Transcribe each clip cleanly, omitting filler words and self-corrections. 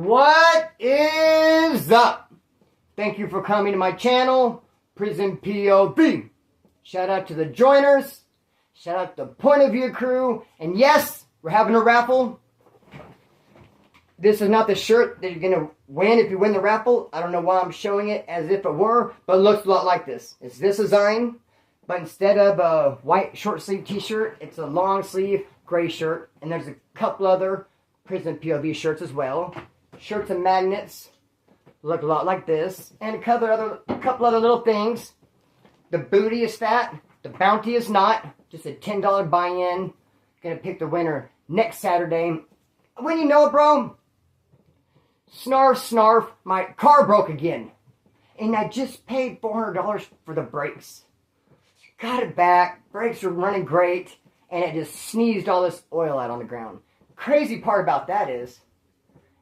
What is up? Thank you for coming to my channel, Prison POV. Shout out to the joiners. Shout out to the Point of View crew. And yes, we're having a raffle. This is not the shirt that you're going to win if you win the raffle. I don't know why I'm showing it as if it were, but it looks a lot like this. It's this design, but instead of a white short sleeve t-shirt, it's a long sleeve gray shirt. And there's a couple other Prison POV shirts as well. Shirts and magnets look a lot like this. And a couple other little things. The booty is fat. The bounty is not. Just a $10 buy-in. Gonna pick the winner next Saturday. When you know it, bro, snarf, snarf, my car broke again. And I just paid $400 for the brakes. Got it back. Brakes are running great. And it just sneezed all this oil out on the ground. Crazy part about that is,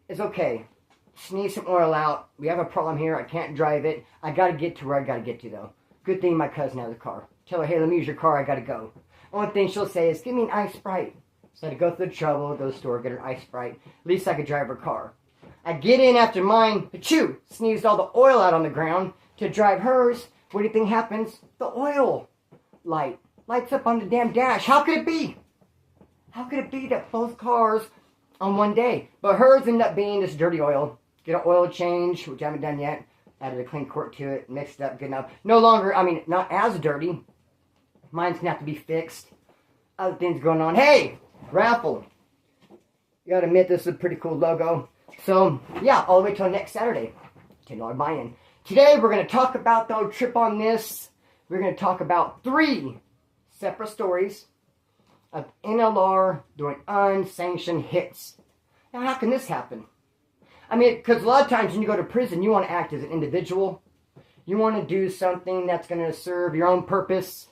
it's okay. Sneeze some oil out. We have a problem here. I can't drive it. I got to get to where I got to get to, though. Good thing my cousin has a car. Tell her, hey, let me use your car. I got to go. Only thing she'll say is, give me an ice Sprite. So I had to go through the trouble, go to the store, get her ice Sprite. At least I could drive her car. I get in after mine, achoo, sneezed all the oil out on the ground to drive hers. What do you think happens? The oil lights up on the damn dash. How could it be? How could it be that both cars on one day? But hers ended up being this dirty oil. Get an oil change, which I haven't done yet. Added a clean quart to it, mixed it up good enough. No longer, not as dirty. Mine's gonna have to be fixed. Other things going on. Hey, raffle. You gotta admit, this is a pretty cool logo. So, yeah, all the way till next Saturday. $10 buy-in. Today, we're gonna talk about, though, trip on this. We're gonna talk about 3 separate stories of NLR doing unsanctioned hits. Now, how can this happen? Because a lot of times when you go to prison, you want to act as an individual. You want to do something that's going to serve your own purpose.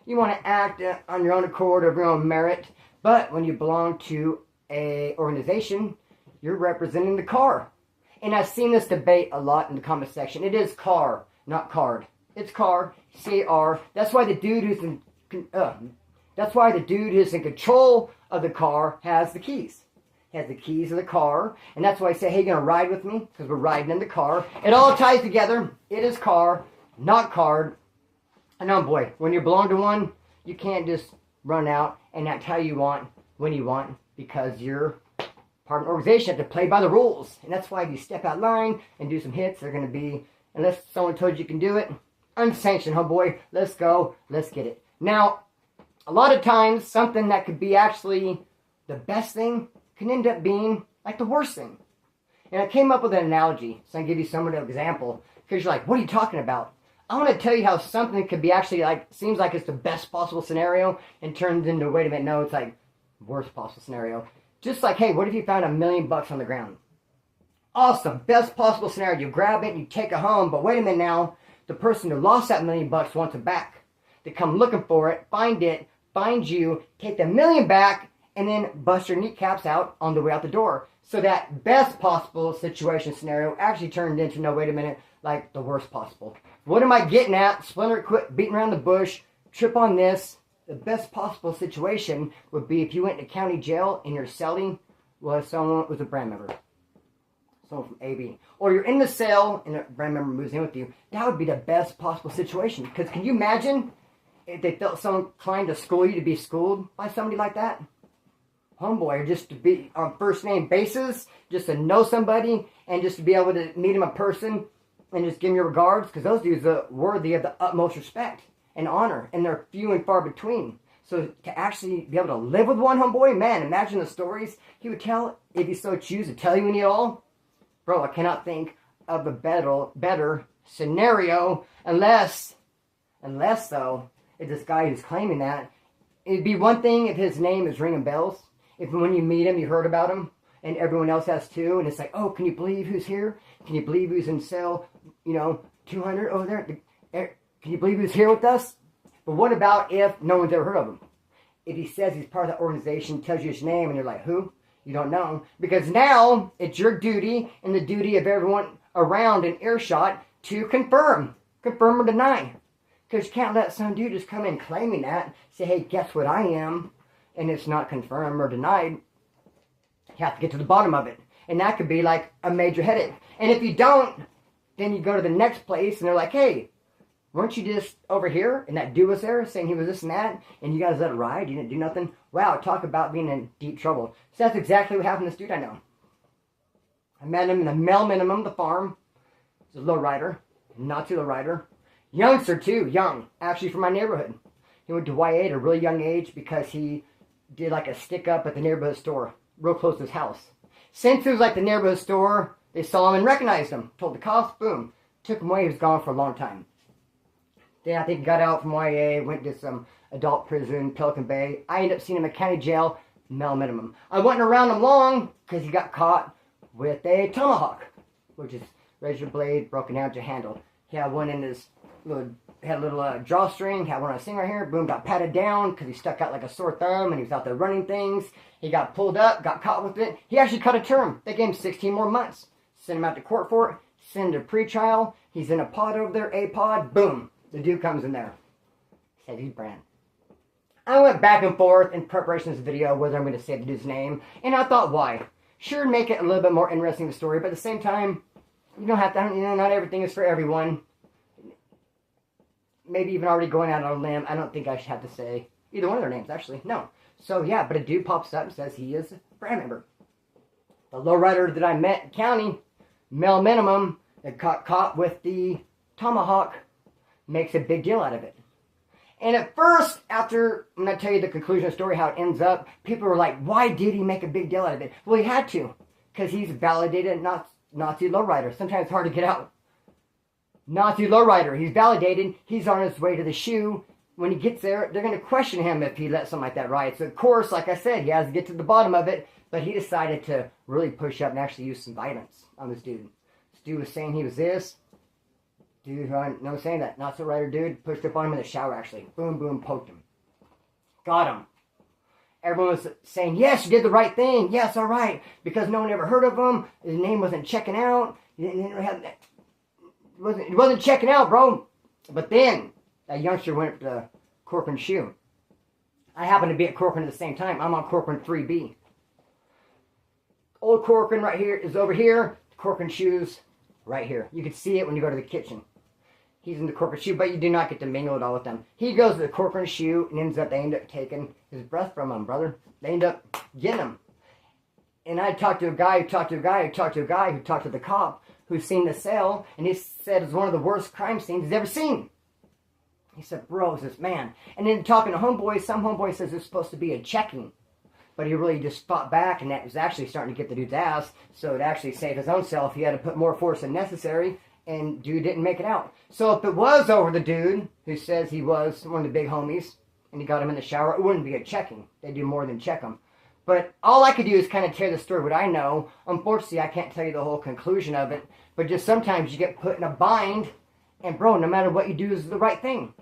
You want to act on your own accord, of your own merit. But when you belong to an organization, you're representing the car. And I've seen this debate a lot in the comment section. It is car, not card. It's car, C-A-R. That's why the dude who's in control of the car has the keys. He has the keys of the car. And that's why I say, hey, you going to ride with me? Because we're riding in the car. It all ties together. It is car, not card. I know, boy, when you belong to one, you can't just run out and act how you want, when you want, because you're part of an organization. You have to play by the rules. And that's why if you step out line and do some hits, they're going to be, unless someone told you can do it, unsanctioned, homeboy. Let's go. Let's get it. Now, a lot of times, something that could be actually the best thing can end up being like the worst thing. And I came up with an analogy, so I can give you some of the example, because you're like, what are you talking about? I want to tell you how something could be actually seems like it's the best possible scenario, and turns into, wait a minute, no, it's like worst possible scenario. Just like, hey, what if you found $1 million on the ground? Awesome, best possible scenario. You grab it, you take it home, but wait a minute now, the person who lost that $1 million wants it back. They come looking for it, find you, take the $1 million back, and then bust your kneecaps out on the way out the door. So that best possible situation scenario actually turned into, no, wait a minute, like the worst possible. What am I getting at? Splinter, quit beating around the bush. Trip on this. The best possible situation would be if you went to county jail and your cellie was someone with a brand member. Someone from AB. Or you're in the cell and a brand member moves in with you. That would be the best possible situation. Because can you imagine if they felt so inclined to school you to be schooled by somebody like that? Homeboy, or just to be on first name basis, just to know somebody, and just to be able to meet him in person, and just give him your regards, because those dudes are worthy of the utmost respect and honor, and they're few and far between. So to actually be able to live with one, homeboy, man, imagine the stories he would tell, if he so choose to tell you any at all. Bro, I cannot think of a better scenario, unless though, if this guy who's claiming that, it'd be one thing if his name is ringing bells. If when you meet him, you heard about him, and everyone else has too, and it's like, oh, can you believe who's here? Can you believe who's in cell, 200 over there? Can you believe who's here with us? But what about if no one's ever heard of him? If he says he's part of that organization, tells you his name, and you're like, who? You don't know. Because now, it's your duty, and the duty of everyone around in earshot, to confirm or deny. Because you can't let some dude just come in claiming that, say, hey, guess what I am? And it's not confirmed or denied. You have to get to the bottom of it. And that could be like a major headache. And if you don't, then you go to the next place and they're like, hey, weren't you just over here? And that dude was there saying he was this and that, and you guys let it ride? You didn't do nothing? Wow, talk about being in deep trouble. So that's exactly what happened to this dude I know. I met him in the male minimum, the farm. He's a lowrider, not too lowrider. Youngster too, young, actually from my neighborhood. He went to YA at a really young age because he did like a stick up at the neighborhood store, real close to his house. Since it was like the neighborhood store, they saw him and recognized him. Told the cops, boom. Took him away, he was gone for a long time. Then I think he got out from YA, went to some adult prison, Pelican Bay. I ended up seeing him in county jail, male minimum. I wasn't around him long because he got caught with a tomahawk, which is razor blade broken down to handle. He had one in his little, had a little drawstring, had one on his thing right here, boom, got patted down because he stuck out like a sore thumb and he was out there running things. He got pulled up, got caught with it. He actually cut a term. They gave him 16 more months. Sent him out to court for it, send him to pretrial. He's in a pod over there, a pod, boom. The dude comes in there. Said he's Brand. I went back and forth in preparation of this video whether I'm going to say the dude's name, and I thought, why? Sure, make it a little bit more interesting, the story, but at the same time, you don't have to, you know, not everything is for everyone. Maybe even already going out on a limb, I don't think I should have to say either one of their names, actually. No. So, yeah, but a dude pops up and says he is a Brand member. The lowrider that I met in county, male minimum, that got caught with the tomahawk, makes a big deal out of it. And at first, after I'm going to tell you the conclusion of the story, how it ends up, people were like, why did he make a big deal out of it? Well, he had to, because he's validated Nazi lowrider. Sometimes it's hard to get out. Nazi lowrider, he's validated, he's on his way to the shoe. When he gets there, they're going to question him if he let something like that ride. So, of course, like I said, he has to get to the bottom of it, but he decided to really push up and actually use some violence on this dude. This dude was saying he was this. Dude, no saying that. Not so rider dude. Pushed up on him in the shower, actually. Boom, boom, poked him. Got him. Everyone was saying, yes, you did the right thing. Yes, all right. Because no one ever heard of him. His name wasn't checking out. He wasn't checking out, bro. But then, that youngster went to Corcoran Shoe. I happened to be at Corcoran at the same time. I'm on Corcoran 3B. Old Corcoran right here is over here. Corcoran Shoes right here. You can see it when you go to the kitchen. He's in the Corcoran Shoe, but you do not get to mingle it all with them. He goes to the Corcoran Shoe and they end up taking his breath from him, brother. They end up getting him. And I talked to a guy who talked to a guy who talked to a guy who talked to the cop who's seen the sale, and he said it's one of the worst crime scenes he's ever seen. He said, bro, is this man? And then talking to homeboys, some homeboy says it's supposed to be a checking. But he really just fought back, and that was actually starting to get the dude's ass. So it actually saved his own self. He had to put more force than necessary, and dude didn't make it out. So if it was over the dude who says he was one of the big homies, and he got him in the shower, it wouldn't be a checking. They do more than check him. But all I could do is kind of tell the story what I know. Unfortunately, I can't tell you the whole conclusion of it. But just sometimes you get put in a bind, and bro, no matter what you do is the right thing.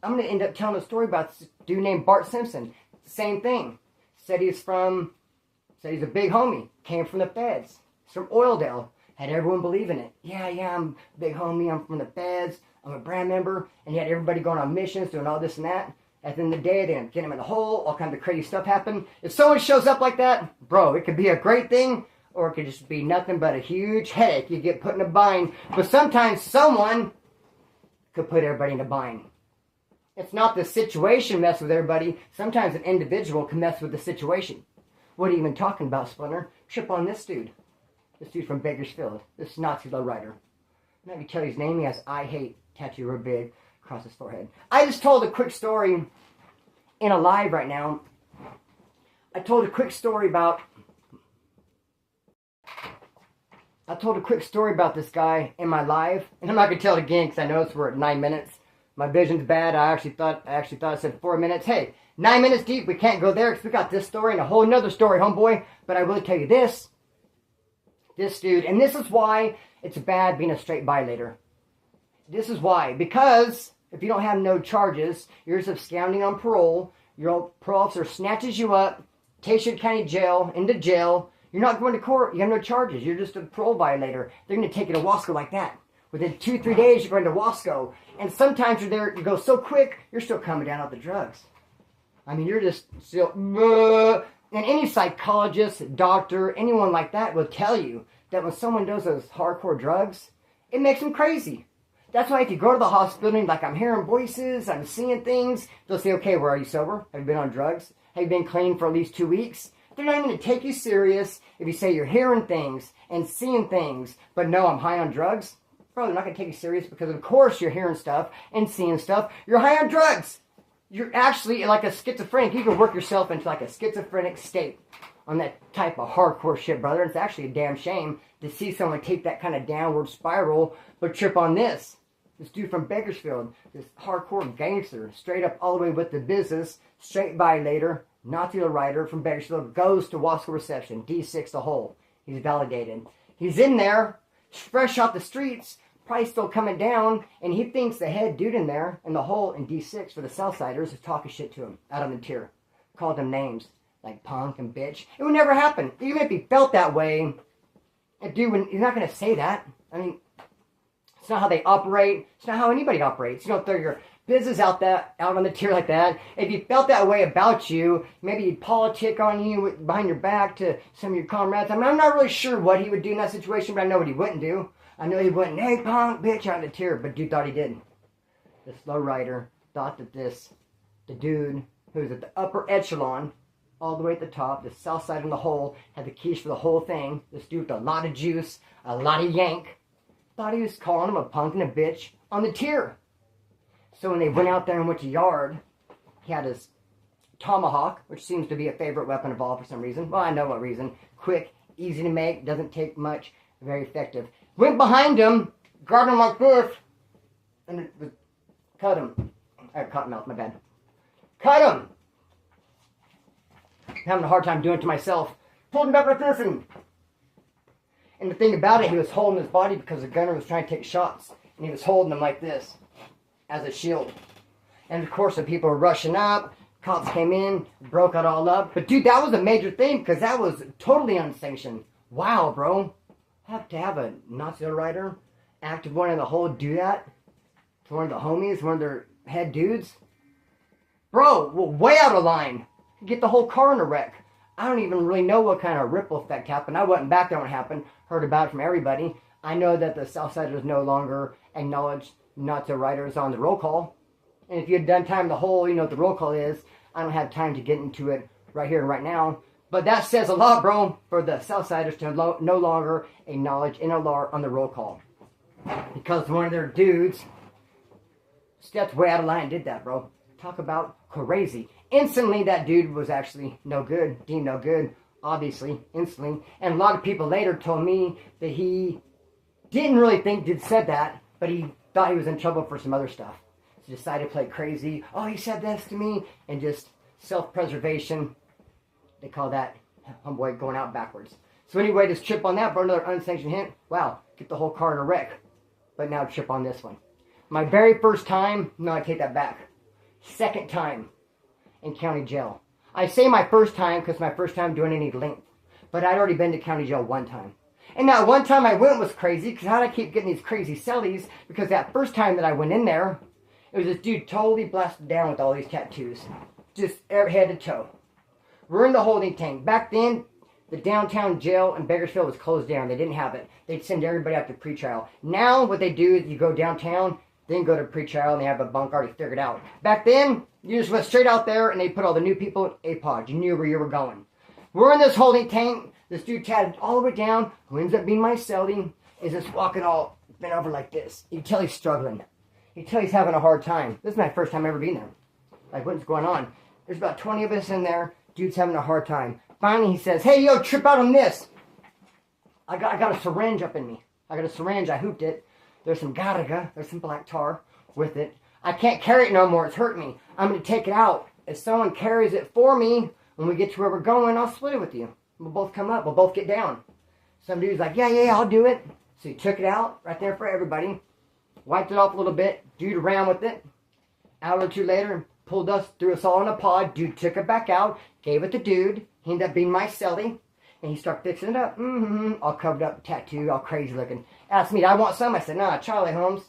I'm going to end up telling a story about this dude named Bart Simpson. Same thing. Said he's a big homie. Came from the feds. He's from Oildale. Had everyone believing it. Yeah, I'm a big homie. I'm from the feds. I'm a Brand member. And he had everybody going on missions, doing all this and that. At the end of the day, they get him in the hole. All kinds of crazy stuff happen. If someone shows up like that, bro, it could be a great thing, or it could just be nothing but a huge headache. You get put in a bind. But sometimes someone could put everybody in a bind. It's not the situation mess with everybody. Sometimes an individual can mess with the situation. What are you even talking about, Splinter? Trip on this dude. This dude from Bakersfield. This Nazi lowrider. I'm not going to tell you his name. He has I hate tattoo real big across his forehead. I just told a quick story in a live right now. I told a quick story about this guy in my live. And I'm not going to tell it again because I know we're at 9 minutes. My vision's bad. I actually thought I said 4 minutes. Hey, 9 minutes deep. We can't go there because we got this story and a whole nother story, homeboy. But I will tell you this. This dude, and this is why it's bad being a straight violator. This is why. Because if you don't have no charges, you're just absconding on parole. Your parole officer snatches you up, takes you to county jail, into jail. You're not going to court. You have no charges. You're just a parole violator. They're going to take you to Wasco like that. Within 2-3 days, you're going to Wasco. And sometimes you're there, you go so quick, you're still coming down off the drugs. I mean, you're just still, and And any psychologist, doctor, anyone like that will tell you that when someone does those hardcore drugs, it makes them crazy. That's why if you go to the hospital and like, I'm hearing voices, I'm seeing things, they'll say, okay, well, are you sober? Have you been on drugs? Have you been clean for at least 2 weeks? They're not even going to take you serious if you say you're hearing things and seeing things, but no, I'm high on drugs. Bro, they're not going to take you serious because of course you're hearing stuff and seeing stuff. You're high on drugs. You're actually like a schizophrenic. You can work yourself into like a schizophrenic state on that type of hardcore shit, brother. It's actually a damn shame to see someone take that kind of downward spiral, but trip on this. This dude from Bakersfield, this hardcore gangster, straight up all the way with the business, straight violator, Nazi writer from Bakersfield, goes to Wasco Reception, D6 the hole. He's validated. He's in there, fresh off the streets, probably still coming down, and he thinks the head dude in there, in the hole in D6 for the Southsiders, is talking shit to him out on the tier. Called them names, like punk and bitch. It would never happen. Even if he felt that way, a dude, he's not going to say that. I mean, it's not how they operate. It's not how anybody operates. You don't throw your business out on the tier like that. If you felt that way about you, maybe he'd politic on you behind your back to some of your comrades. I mean, I'm not really sure what he would do in that situation, but I know what he wouldn't do. I know he wouldn't, hey, punk, bitch, out of the tier, but dude thought he did. This lowrider thought that the dude who's at the upper echelon, all the way at the top, the south side of the hole, had the keys for the whole thing. This dude with a lot of juice, a lot of yank, thought he was calling him a punk and a bitch on the tier. So when they went out there and went to yard, he had his tomahawk, which seems to be a favorite weapon of all for some reason. Well, I know what reason. Quick, easy to make, doesn't take much, very effective. Went behind him, grabbed him like this, and cut him. I have cotton mouth, my bad. Cut him! I'm having a hard time doing it to myself. Pulled him back like this, and the thing about it, he was holding his body because the gunner was trying to take shots, and he was holding him like this, as a shield. And of course, the people were rushing up, cops came in, broke it all up. But dude, that was a major thing, because that was totally unsanctioned. Wow, bro. Have to have a Nazi writer, active one in the hole, do that to one of the homies, one of their head dudes. Bro, well, way out of line. Get the whole car in a wreck. I don't even really know what kind of ripple effect happened. I wasn't back there when it happened. Heard about it from everybody. I know that the Southsiders no longer acknowledge Nazi writers on the roll call. And if you had done time the whole, you know what the roll call is. I don't have time to get into it right here and right now. But that says a lot, bro, for the Southsiders to no longer acknowledge NLR on the roll call. Because one of their dudes stepped way out of line and did that, bro. Talk about crazy. Instantly, that dude was actually no good, deemed no good, obviously, instantly. And a lot of people later told me that he didn't really think Did said that, but he thought he was in trouble for some other stuff. So decided to play crazy. Oh, he said this to me. And just self-preservation. They call that homeboy going out backwards. So anyway, just trip on that, bro. Another unsanctioned hint. Wow, get the whole car in a wreck. But now trip on this one. My very first time, no, I take that back. Second time in county jail. I say my first time because my first time doing any length. But I'd already been to county jail one time. And that one time I went was crazy because how did I keep getting these crazy cellies? Because that first time that I went in there, it was this dude totally blasted down with all these tattoos. Just head to toe. We're in the holding tank. Back then, the downtown jail in Bakersfield was closed down. They didn't have it. They'd send everybody out to pretrial. Now, what they do is you go downtown, then go to pretrial, and they have a bunk already figured out. Back then, you just went straight out there, and they put all the new people in APOD. You knew where you were going. We're in this holding tank. This dude tatted all the way down, who ends up being my cellie, is just walking all bent over like this. You can tell he's struggling. You can tell he's having a hard time. This is my first time ever being there. Like, what's going on? There's about 20 of us in there. Dude's having a hard time. Finally, he says, hey, yo, trip out on this. I got a syringe up in me. I got a syringe. I hooped it. There's some Garaga. There's some black tar with it. I can't carry it no more. It's hurting me. I'm going to take it out. If someone carries it for me, when we get to where we're going, I'll split it with you. We'll both come up. We'll both get down. Some dude's like, yeah, I'll do it. So he took it out right there for everybody. Wiped it off a little bit. Dude ran with it. Hour or two later, pulled us, threw us all in a pod. Dude took it back out, gave it to dude. He ended up being my cellie. And he started fixing it up. All covered up, tattooed, all crazy looking. Asked me, I want some? I said, nah, Charlie Holmes.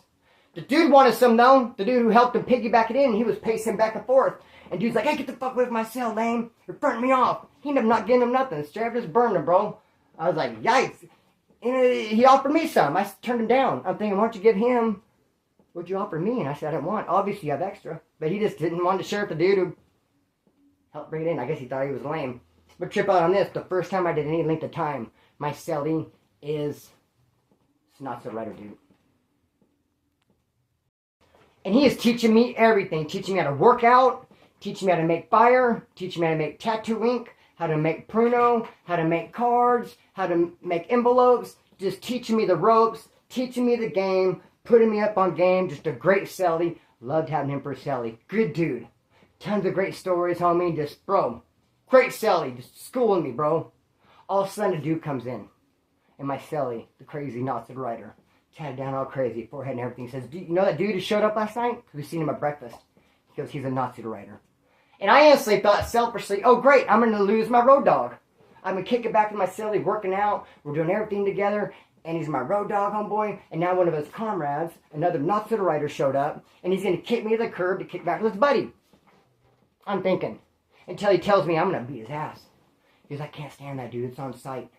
The dude wanted some though. The dude who helped him piggyback it in, he was pacing back and forth. And dude's like, hey, get the fuck away from my cell, lame. You're burning me off. He ended up not getting him nothing. Straight up just burned him, bro. I was like, yikes. And he offered me some. I turned him down. I'm thinking, why don't you give him what you offered me? And I said, I didn't want. Obviously, you have extra. But he just didn't want to share with the dude who helped bring it in. I guess he thought he was lame. But trip out on this, the first time I did any length of time, my celly is not so right, dude. And he is teaching me everything. Teaching me how to work out, teaching me how to make fire, teaching me how to make tattoo ink, how to make pruno, how to make cards, how to make envelopes, just teaching me the ropes, teaching me the game, putting me up on game. Just a great celly. Loved having him for a celly. Good dude. Tons of great stories, homie. Just, bro, great celly. Just schooling me, bro. All of a sudden, a dude comes in. And my celly, the crazy knotted rider, tatted down all crazy, forehead and everything, says, do you know that dude who showed up last night? Because we seen him at breakfast. He goes, he's a Nazi rider. And I honestly thought selfishly, oh great, I'm going to lose my road dog. I'm going to kick it back to my celly, working out. We're doing everything together. And he's my road dog, homeboy. And now one of his comrades, another Nazi rider, showed up. And he's going to kick me to the curb to kick back with his buddy. I'm thinking. Until he tells me I'm going to beat his ass. He goes, I can't stand that dude. It's on sight.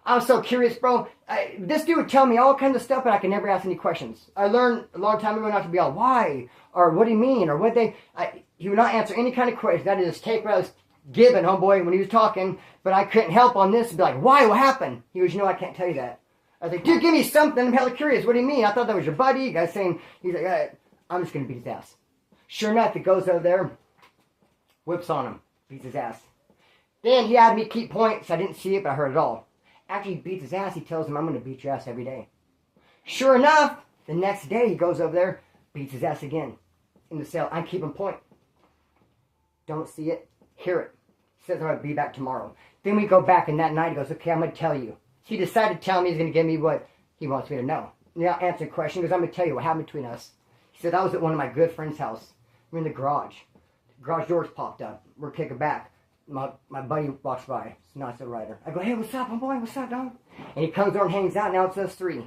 I was so curious, bro. This dude would tell me all kinds of stuff, but I could never ask any questions. I learned a long time ago not to be all, why? Or what do you mean? Or what they... he would not answer any kind of question. That is just take what I was given, homeboy, when he was talking. But I couldn't help on this and be like, why? What happened? He goes, you know, I can't tell you that. I was like, dude, give me something. I'm hella curious. What do you mean? I thought that was your buddy. You guys saying... He's like, I'm just going to beat his ass. Sure enough, he goes over there, whips on him, beats his ass. Then he had me keep points. I didn't see it, but I heard it all. After he beats his ass, he tells him, I'm going to beat your ass every day. Sure enough, the next day he goes over there, beats his ass again. In the cell, I keep him point. Don't see it, hear it. Says I'm going to be back tomorrow. Then we go back, and that night he goes, okay, I'm going to tell you. He decided to tell me he's going to give me what he wants me to know. Now answer the question, because I'm going to tell you what happened between us. He said, I was at one of my good friend's house. We're in the garage. The garage doors popped up. We're kicking back. My buddy walks by. It's not the rider. I go, hey, what's up, my boy? What's up, dog? And he comes over and hangs out. Now it's us three.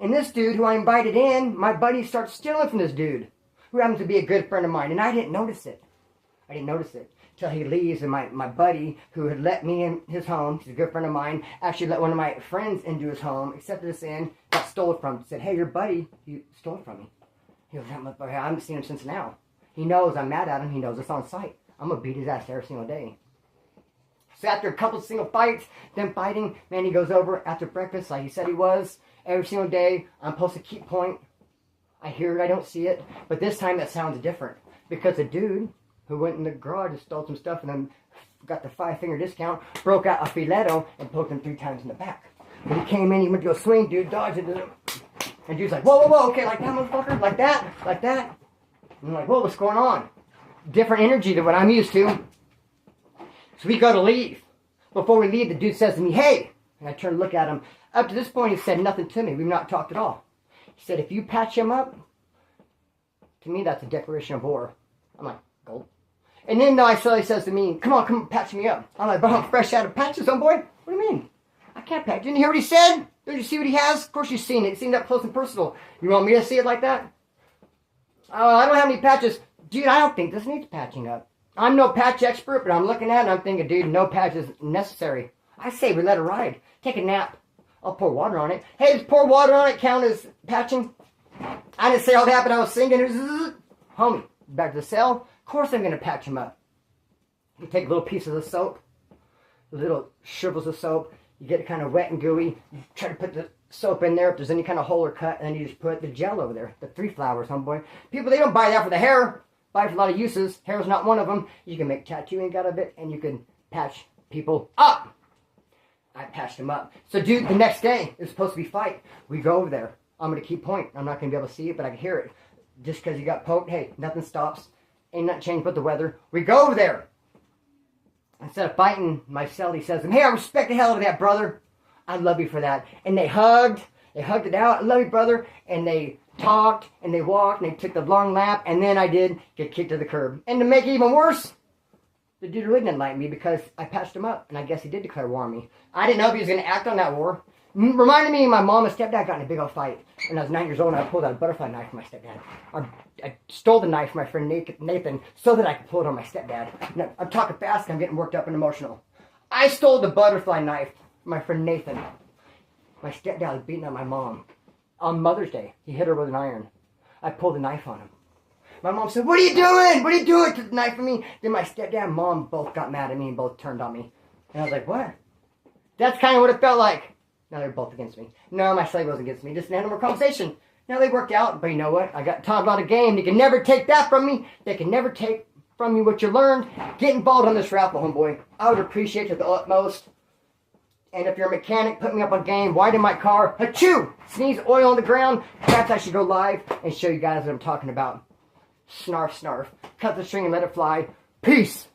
And this dude who I invited in, my buddy starts stealing from this dude, who happens to be a good friend of mine. And I didn't notice it. I didn't notice it till he leaves. And my buddy, who had let me in his home, he's a good friend of mine, actually let one of my friends into his home, accepted us in, got stolen from him. Said, hey, your buddy, he stole from me. He goes, that motherfucker, I haven't seen him since now. He knows I'm mad at him. He knows it's on sight. I'm going to beat his ass every single day. So after a couple of single fights, them fighting, man, he goes over after breakfast like he said he was. Every single day, I'm supposed to keep point. I hear it, I don't see it. But this time it sounds different. Because the dude who went in the garage and stole some stuff and then got the 5-finger discount, broke out a filetto and poked him 3 times in the back. When he came in, he went to go swing, dude dodged it. And dude's like, whoa, whoa, whoa, okay, like that, motherfucker, like that, like that. And I'm like, whoa, what's going on? Different energy than what I'm used to. So we go to leave. Before we leave, the dude says to me, hey! And I turn to look at him. Up to this point, he said nothing to me. We've not talked at all. He said, if you patch him up, to me, that's a declaration of war. I'm like, go. And then he says to me, come on, patch me up. I'm like, but I'm fresh out of patches, homeboy. What do you mean? I can't patch. Didn't you hear what he said? Did you see what he has? Of course you've seen it. You've seen that close and personal. You want me to see it like that? I don't have any patches. Dude, I don't think this needs patching up. I'm no patch expert, but I'm looking at it and I'm thinking, dude, no patch is necessary. I say we let it ride. Take a nap. I'll pour water on it. Hey, does pour water on it count as patching? I didn't say all that, but I was singing. Homie, back to the cell. Of course I'm going to patch him up. You take a little piece of the soap, little shrivels of soap. You get it kind of wet and gooey. You try to put the soap in there if there's any kind of hole or cut, and then you just put the gel over there. The 3 flowers, homeboy. People, they don't buy that for the hair. Buy it for a lot of uses. Hair is not one of them. You can make tattooing out of it, and you can patch people up. I patched him up. So, dude, the next day, it was supposed to be fight. We go over there. I'm going to keep point. I'm not going to be able to see it, but I can hear it. Just because you got poked, hey, nothing stops. Ain't nothing changed but the weather. We go over there. Instead of fighting, my cellie says to him, hey, I respect the hell out of that, brother. I love you for that. And they hugged. They hugged it out. I love you, brother. And they talked, and they walked, and they took the long lap, and then I did get kicked to the curb. And to make it even worse, the dude really didn't like me because I patched him up, and I guess he did declare war on me. I didn't know if he was going to act on that war, Reminded me of my mom and stepdad got in a big old fight. When I was 9 years old, and I pulled out a butterfly knife from my stepdad. I stole the knife from my friend Nathan so that I could pull it on my stepdad. Now, I'm talking fast, I'm getting worked up and emotional. I stole the butterfly knife from my friend Nathan. My stepdad was beating on my mom. On Mother's Day, he hit her with an iron. I pulled the knife on him. My mom said, "What are you doing? What are you doing to the knife for me?" Then my stepdad and mom both got mad at me and both turned on me. And I was like, what? That's kind of what it felt like. Now they're both against me. No, my slave wasn't against me. Just had a more conversation. Now they worked out, but you know what? I got taught about a game. They can never take that from me. They can never take from you what you learned. Get involved on this raffle, homeboy. I would appreciate it to the utmost. And if you're a mechanic, put me up on game. Widen my car. Achoo! Sneeze oil on the ground. Perhaps I should go live and show you guys what I'm talking about. Snarf, snarf. Cut the string and let it fly. Peace!